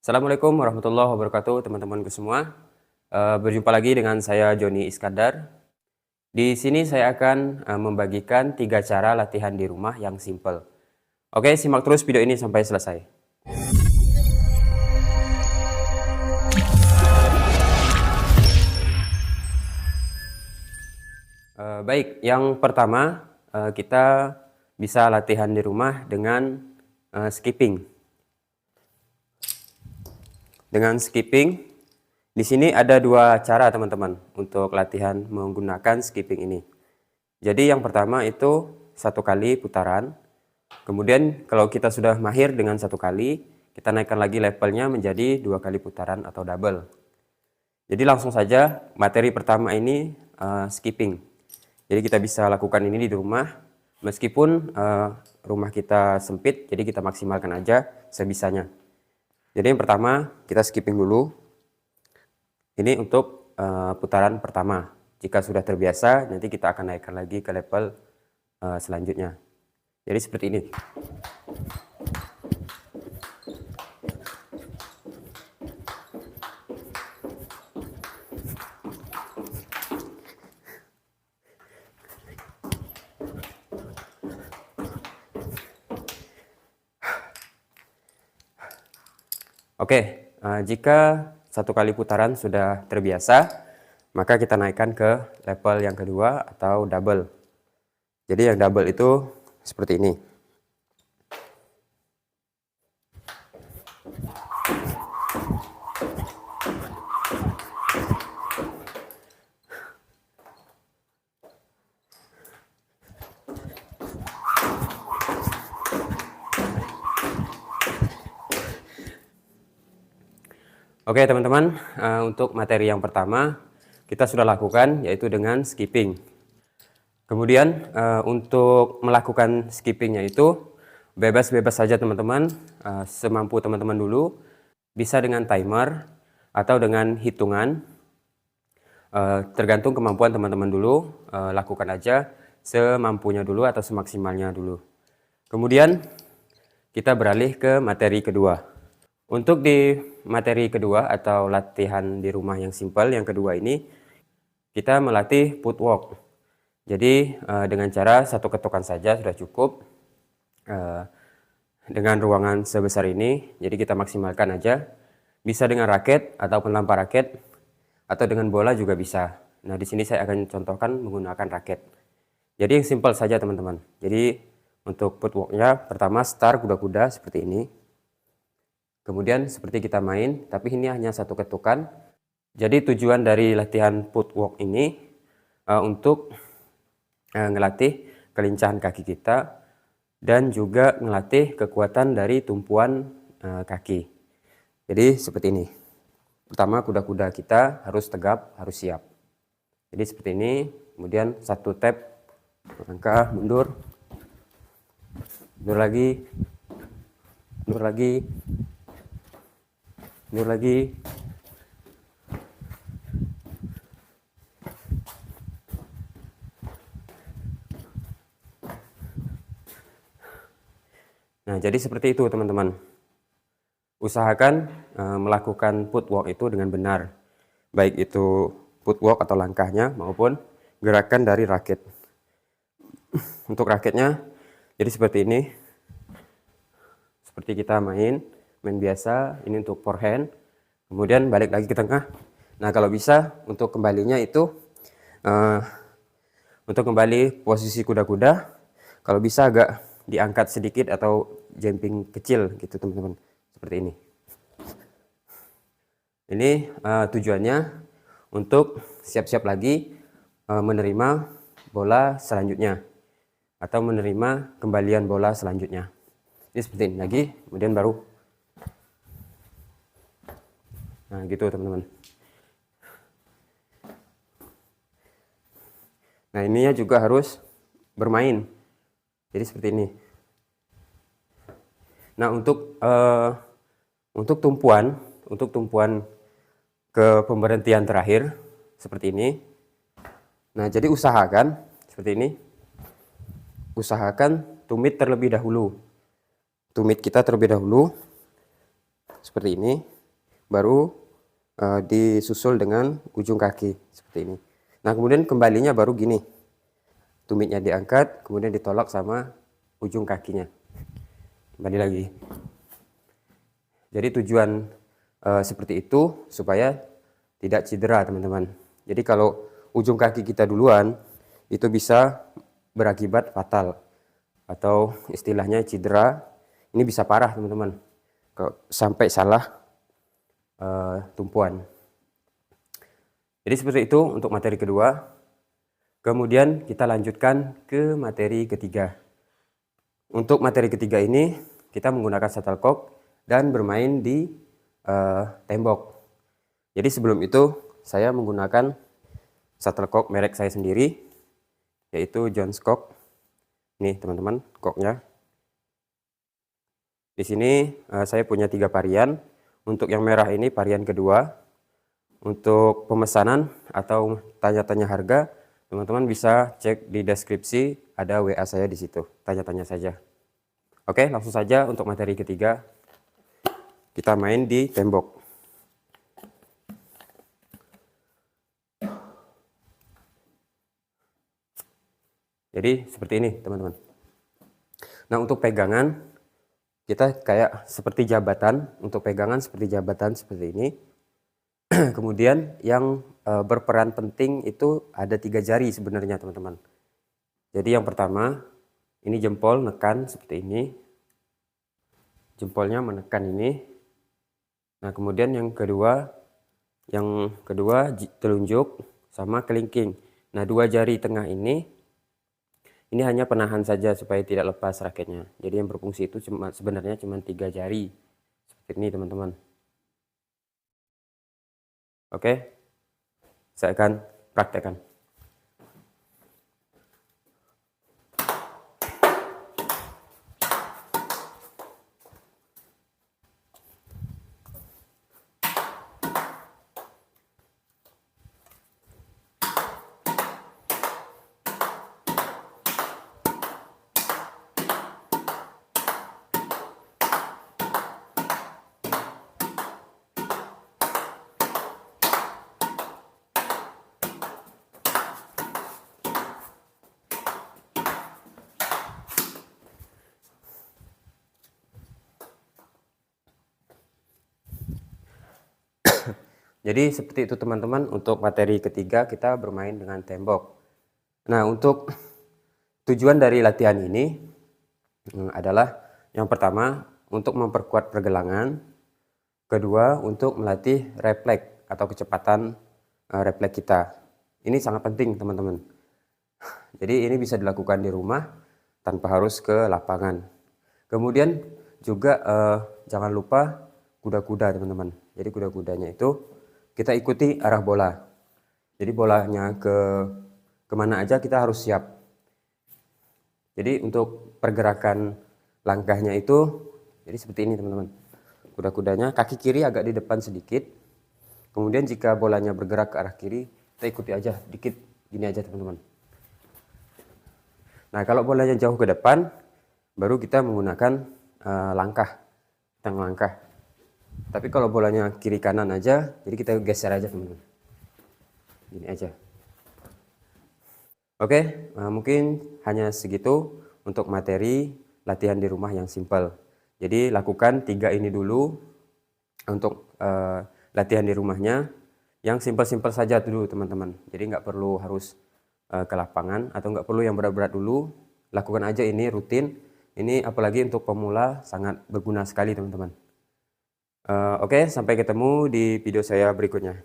Assalamualaikum warahmatullahi wabarakatuh teman-temanku semua. Berjumpa lagi dengan saya Joni Iskandar. Di sini saya akan membagikan 3 cara latihan di rumah yang simple. Oke, simak terus video ini sampai selesai. Baik, yang pertama kita bisa latihan di rumah dengan skipping. Dengan skipping, di sini ada 2 cara teman-teman untuk latihan menggunakan skipping ini. Jadi yang pertama itu 1 kali putaran. Kemudian kalau kita sudah mahir dengan 1 kali, kita naikkan lagi levelnya menjadi 2 kali putaran atau double. Jadi langsung saja materi pertama ini skipping. Jadi kita bisa lakukan ini di rumah, meskipun rumah kita sempit, jadi kita maksimalkan aja sebisanya. Jadi yang pertama kita skipping dulu. Ini untuk putaran pertama. Jika sudah terbiasa, nanti kita akan naikkan lagi ke level selanjutnya. Jadi seperti ini. Oke, jika 1 kali putaran sudah terbiasa, maka kita naikkan ke level yang kedua atau double. Jadi yang double itu seperti ini. Oke teman-teman, untuk materi yang pertama kita sudah lakukan, yaitu dengan skipping. Kemudian untuk melakukan skippingnya itu bebas-bebas saja teman-teman, semampu teman-teman dulu. Bisa dengan timer atau dengan hitungan, tergantung kemampuan teman-teman dulu. Lakukan aja semampunya dulu atau semaksimalnya dulu. Kemudian kita beralih ke materi kedua. Untuk di materi kedua atau latihan di rumah yang simpel yang kedua ini, kita melatih footwork. Jadi dengan cara 1 ketukan saja sudah cukup. Dengan ruangan sebesar ini, jadi kita maksimalkan aja. Bisa dengan raket atau pelempar raket, atau dengan bola juga bisa. Nah di sini saya akan contohkan menggunakan raket. Jadi yang simpel saja teman-teman. Jadi untuk footworknya pertama start kuda-kuda seperti ini. Kemudian seperti kita main, tapi ini hanya 1 ketukan. Jadi tujuan dari latihan footwork ini untuk ngelatih kelincahan kaki kita dan juga ngelatih kekuatan dari tumpuan kaki. Jadi seperti ini. Pertama kuda-kuda kita harus tegap, harus siap. Jadi seperti ini, kemudian 1 tap, langkah, mundur lagi, mundur lagi. Mundur lagi. Nah, jadi seperti itu teman-teman. Usahakan melakukan footwork itu dengan benar. Baik itu footwork atau langkahnya maupun gerakan dari raket. Untuk raketnya, jadi seperti ini. Seperti kita main biasa, ini untuk forehand, kemudian balik lagi ke tengah. Nah kalau bisa untuk kembalinya itu untuk kembali posisi kuda-kuda, kalau bisa agak diangkat sedikit atau jumping kecil gitu teman-teman, seperti ini. Ini tujuannya untuk siap-siap lagi menerima bola selanjutnya atau menerima kembalian bola selanjutnya. Ini seperti ini lagi, kemudian baru. Nah gitu teman-teman. Nah ininya juga harus bermain. Jadi seperti ini. Nah untuk tumpuan ke pemberhentian terakhir seperti ini. Nah jadi usahakan seperti ini. Usahakan tumit terlebih dahulu. Tumit kita terlebih dahulu seperti ini. baru disusul dengan ujung kaki seperti ini. Nah, kemudian kembalinya baru gini. Tumitnya diangkat, kemudian ditolak sama ujung kakinya. Kembali lagi. Jadi tujuan seperti itu supaya tidak cedera, teman-teman. Jadi kalau ujung kaki kita duluan, itu bisa berakibat fatal. Atau istilahnya cedera, ini bisa parah, teman-teman. Sampai salah tumpuan. Jadi seperti itu untuk materi kedua. Kemudian kita lanjutkan ke materi ketiga. Untuk materi ketiga ini, kita menggunakan shuttlecock dan bermain di tembok. Jadi sebelum itu, saya menggunakan shuttlecock merek saya sendiri, yaitu Jones Cock. Nih teman-teman, cocknya. Di sini saya punya 3 varian. Untuk yang merah ini varian kedua. Untuk pemesanan atau tanya-tanya harga, teman-teman bisa cek di deskripsi, ada WA saya di situ. Tanya-tanya saja. Oke, langsung saja untuk materi ketiga. Kita main di tembok. Jadi seperti ini, teman-teman. Nah, untuk pegangan kita kayak seperti jabatan. Untuk pegangan seperti jabatan seperti ini. Kemudian yang berperan penting itu ada 3 jari sebenarnya, teman-teman. Jadi yang pertama, ini jempol nekan seperti ini. Jempolnya menekan ini. Nah, kemudian yang kedua telunjuk sama kelingking. Nah, 2 jari tengah ini hanya penahan saja supaya tidak lepas raketnya. Jadi yang berfungsi itu sebenarnya cuma 3 jari. Seperti ini, teman-teman. Oke, saya akan praktekkan. Jadi seperti itu, teman-teman. Untuk materi ketiga kita bermain dengan tembok. Nah, untuk tujuan dari latihan ini adalah yang pertama untuk memperkuat pergelangan, kedua untuk melatih refleks atau kecepatan refleks kita. Ini sangat penting, teman-teman. Jadi ini bisa dilakukan di rumah tanpa harus ke lapangan. Kemudian juga jangan lupa kuda-kuda, teman-teman. Jadi kuda-kudanya itu kita ikuti arah bola. Jadi bolanya kemana aja kita harus siap. Jadi untuk pergerakan langkahnya itu jadi seperti ini, teman-teman. Kuda-kudanya kaki kiri agak di depan sedikit. Kemudian jika bolanya bergerak ke arah kiri, kita ikuti aja dikit gini aja, teman-teman. Nah, kalau bolanya jauh ke depan, baru kita menggunakan langkah. Tapi kalau bolanya kiri kanan aja, jadi kita geser aja, teman-teman. Gini aja. Oke, mungkin hanya segitu untuk materi latihan di rumah yang simpel. Jadi lakukan 3 ini dulu untuk latihan di rumahnya. Yang simpel-simpel saja dulu, teman-teman. Jadi nggak perlu harus ke lapangan atau nggak perlu yang berat-berat dulu. Lakukan aja ini rutin. Ini apalagi untuk pemula sangat berguna sekali, teman-teman. Oke, sampai ketemu di video saya berikutnya.